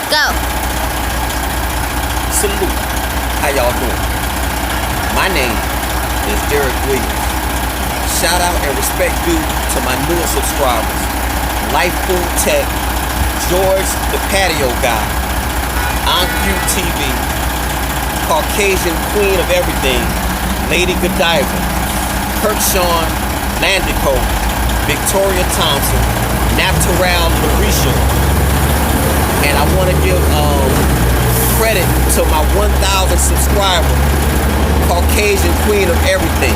Go. Salute. How y'all doing? My name is Derek Williams. Shout out and respect due to my newer subscribers. Life Food Tech, George the Patio Guy, Aunt Q TV, Caucasian Queen of Everything, Lady Godiva, Kirkshawn Landico, Victoria Thompson, Natural Maurice Hill. And I want to give credit to my 1,000 subscriber, Caucasian Queen of Everything.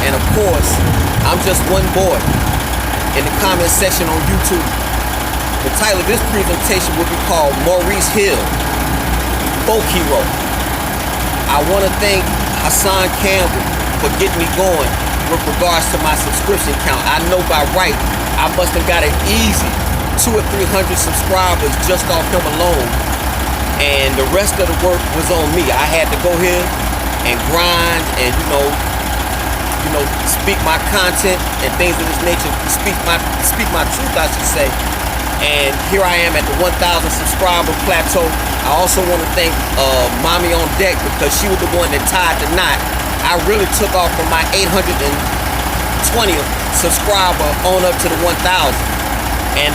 And of course, I'm just one boy in the comment section on YouTube. The title of this presentation will be called Maurice Hill, Folk Hero. I want to thank Hassan Campbell for getting me going with regards to my subscription count. I know by right, I must have got it easy 200 or 300 subscribers just off him alone, and the rest of the work was on me. I had to go here and grind and speak my content and things of this nature, speak my truth, I should say. And here I am at the 1,000 subscriber plateau. I also want to thank Mommy on Deck, because she was the one that tied the knot. I really took off from my 820th subscriber on up to the 1,000. And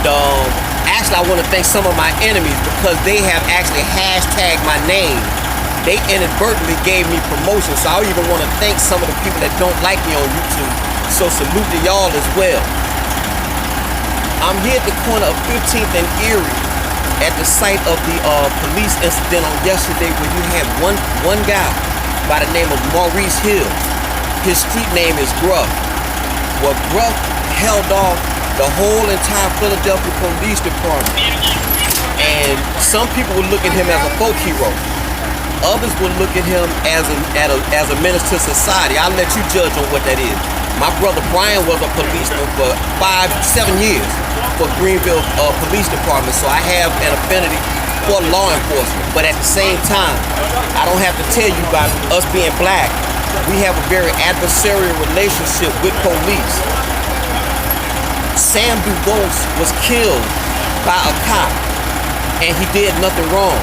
actually, I want to thank some of my enemies, because they have actually hashtagged my name. They inadvertently gave me promotion. So I even want to thank some of the people that don't like me on YouTube. So salute to y'all as well. I'm here at the corner of 15th and Erie at the site of the police incident on yesterday, where you had one guy by the name of Maurice Hill. His street name is Gruff. Well, Gruff held off the whole entire Philadelphia Police Department. And some people would look at him as a folk hero. Others would look at him as a menace to society. I'll let you judge on what that is. My brother Brian was a policeman for 5-7 years for Greenville Police Department, so I have an affinity for law enforcement. But at the same time, I don't have to tell you about us being black. We have a very adversarial relationship with police. Sam Dubose was killed by a cop, and he did nothing wrong.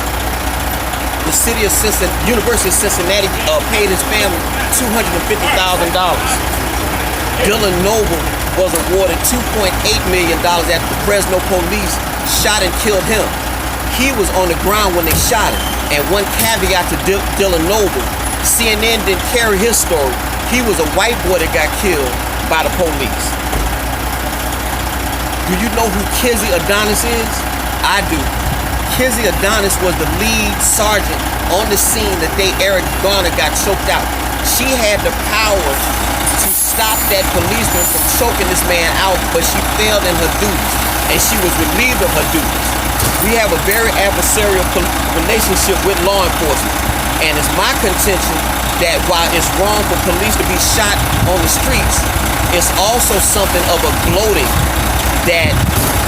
The city of University of Cincinnati paid his family $250,000. Dylan Noble was awarded $2.8 million after the Fresno police shot and killed him. He was on the ground when they shot him. And one caveat to Dylan Noble, CNN didn't carry his story. He was a white boy that got killed by the police. Do you know who Kizzy Adonis is? I do. Kizzy Adonis was the lead sergeant on the scene the day Eric Garner got choked out. She had the power to stop that policeman from choking this man out, but she failed in her duties, and she was relieved of her duties. We have a very adversarial relationship with law enforcement, and it's my contention that while it's wrong for police to be shot on the streets, it's also something of a gloating that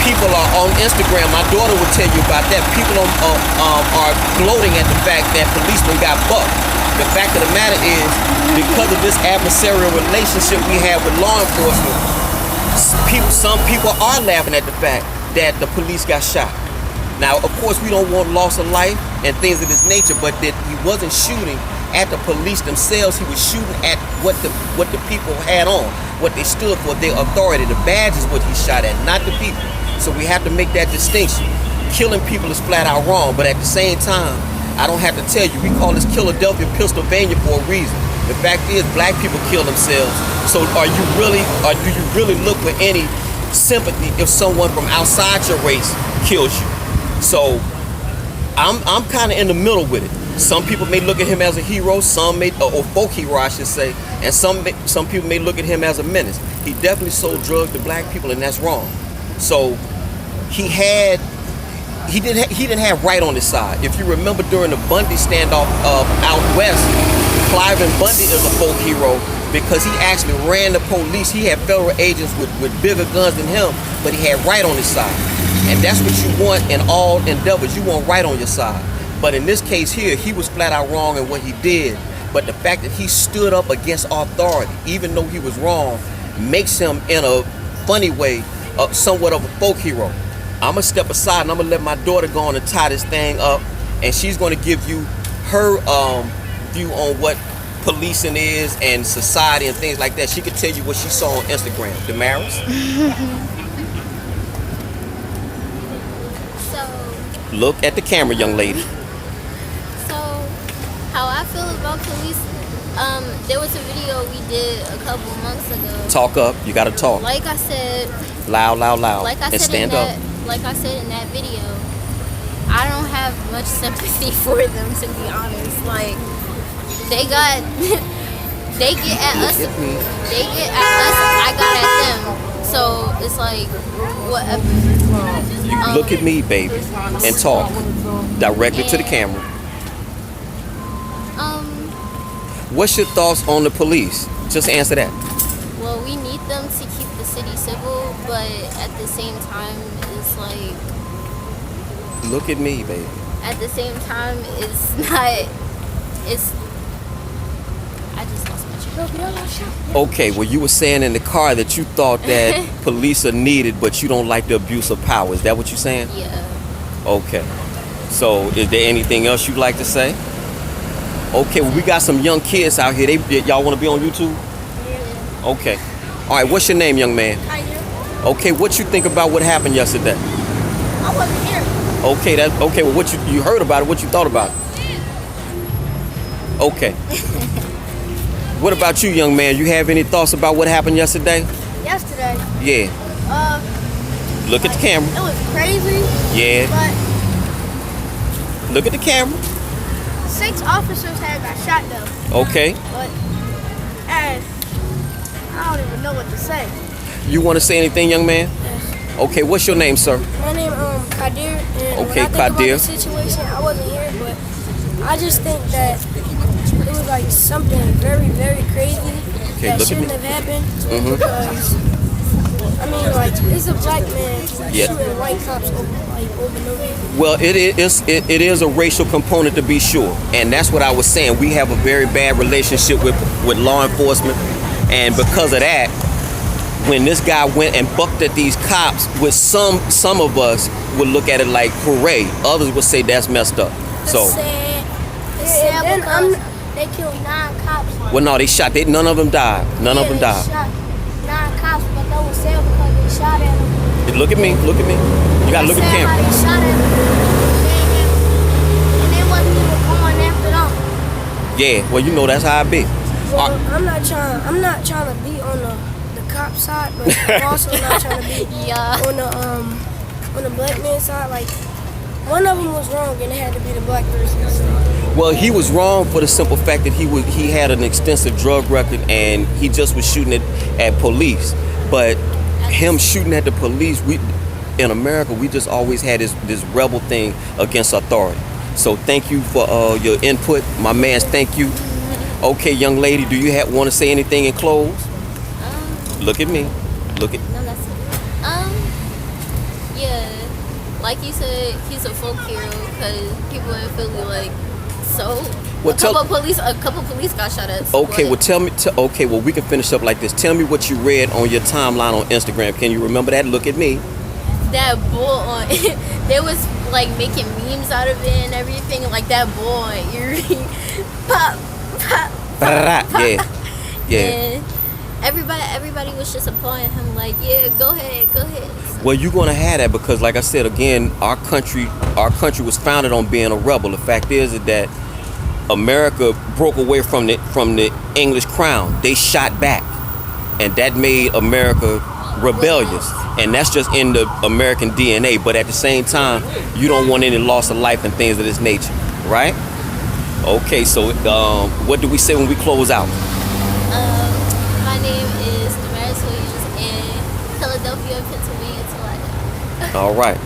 people are on Instagram. My daughter will tell you about that. People are gloating at the fact that policemen got bucked. The fact of the matter is, because of this adversarial relationship we have with law enforcement, some people are laughing at the fact that the police got shot. Now, of course, we don't want loss of life and things of this nature, but that he wasn't shooting at the police themselves. He was shooting at what the people had on, what they stood for, their authority. The badge is what he shot at, not the people. So we have to make that distinction. Killing people is flat out wrong, but at the same time, I don't have to tell you, we call this Philadelphia, Pennsylvania for a reason. The fact is, black people kill themselves. So do you really look for any sympathy if someone from outside your race kills you? So I'm kind of in the middle with it. Some people may look at him as a hero, some may, or folk hero, I should say, and some people may look at him as a menace. He definitely sold drugs to black people, and that's wrong. So he didn't have right on his side. If you remember during the Bundy standoff out west, Cliven Bundy is a folk hero because he actually ran the police. He had federal agents with bigger guns than him, but he had right on his side. And that's what you want in all endeavors. You want right on your side. But in this case here, he was flat out wrong in what he did. But the fact that he stood up against authority, even though he was wrong, makes him, in a funny way, somewhat of a folk hero. I'm gonna step aside and I'm gonna let my daughter go on and tie this thing up, and she's gonna give you her view on what policing is and society and things like that. She could tell you what she saw on Instagram. Damaris? So, look at the camera, young lady. so how I feel about police, there was a video we did a couple months ago. Talk up. You gotta talk. Like I said, Loud, loud, loud. like I and said stand in up. that, like I said in that video, I don't have much sympathy for them, to be honest. Like, they got, they get at us, Look at me. they get at us, I got at them. So it's like, whatever. You look at me, baby, and talk directly to the camera. What's your thoughts on the police? Just answer that. Well, we need them to keep the city civil, but at the same time, it's like, Look at me, baby. at the same time, it's not, it's, I just lost my train. Okay, well, you were saying in the car that you thought that police are needed, but you don't like the abuse of power. Is that what you're saying? Yeah. Okay. So, is there anything else you'd like to say? Okay, well, we got some young kids out here. Y'all want to be on YouTube? Yeah. Okay. All right, what's your name, young man? Okay, what you think about what happened yesterday? I wasn't here. Okay, okay. Well, what you heard about it? What you thought about it? Okay. What about you, young man? You have any thoughts about what happened yesterday? Yesterday, Yeah. Look at the camera. it was crazy, Yeah. but Look at the camera. 6 officers had got shot though. Okay. But and I don't even know what to say. You want to say anything, young man? Yes. Okay. What's your name, sir? My name Kadir, and Okay, when I think Kadir. about the situation, I wasn't here, but I just think that it was like something very, very crazy Okay, that look at shouldn't me. have happened. Mhm. Because I mean, like, it's a black man Yeah. shooting white cops over no reason. Well, it is a racial component, to be sure, and that's what I was saying. We have a very bad relationship with law enforcement, and because of that, when this guy went and bucked at these cops, with some of us would look at it like hooray, others would say that's messed up. So, And then they killed 9 cops. well, no, they shot. None of them died. None of them They died. shot 9 cops, but they was sad because they shot at them. Look at me. Look at me. You gotta look at the They camera. shot at them. And they wasn't even going after them. Yeah. Well, you know that's how I be. Well, I'm not trying to be on the cop side, but I'm also not trying to be Yeah. on the black man side. Like, one of them was wrong, and it had to be the black person. So. Well, he was wrong for the simple fact that he had an extensive drug record and he just was shooting it at police. But him shooting at the police, in America, we just always had this rebel thing against authority. So thank you for your input, my man. Thank you. Okay, young lady, do you want to say anything in close? Look at me. Look at. No, that's it. Yeah, like you said, he's a folk hero because people in Philly like, so Well, a couple police got shot at. So Okay, well what? tell me. Okay, well we can finish up like this. Tell me what you read on your timeline on Instagram. Can you remember that? Look at me. That bull on they was like making memes out of it and everything, like that bull on Erie. Pop, pop, pop, pop. Yeah, yeah. And everybody was just applauding him like, yeah, go ahead. So, Well, you're gonna have that because, like I said again, our country was founded on being a rebel. The fact is that America broke away from the English crown. They shot back, and that made America rebellious. And that's just in the American DNA. But at the same time, you don't want any loss of life and things of this nature, right? Okay, so what do we say when we close out? my name is Damaris Williams in Philadelphia, Pennsylvania, till I die. All right.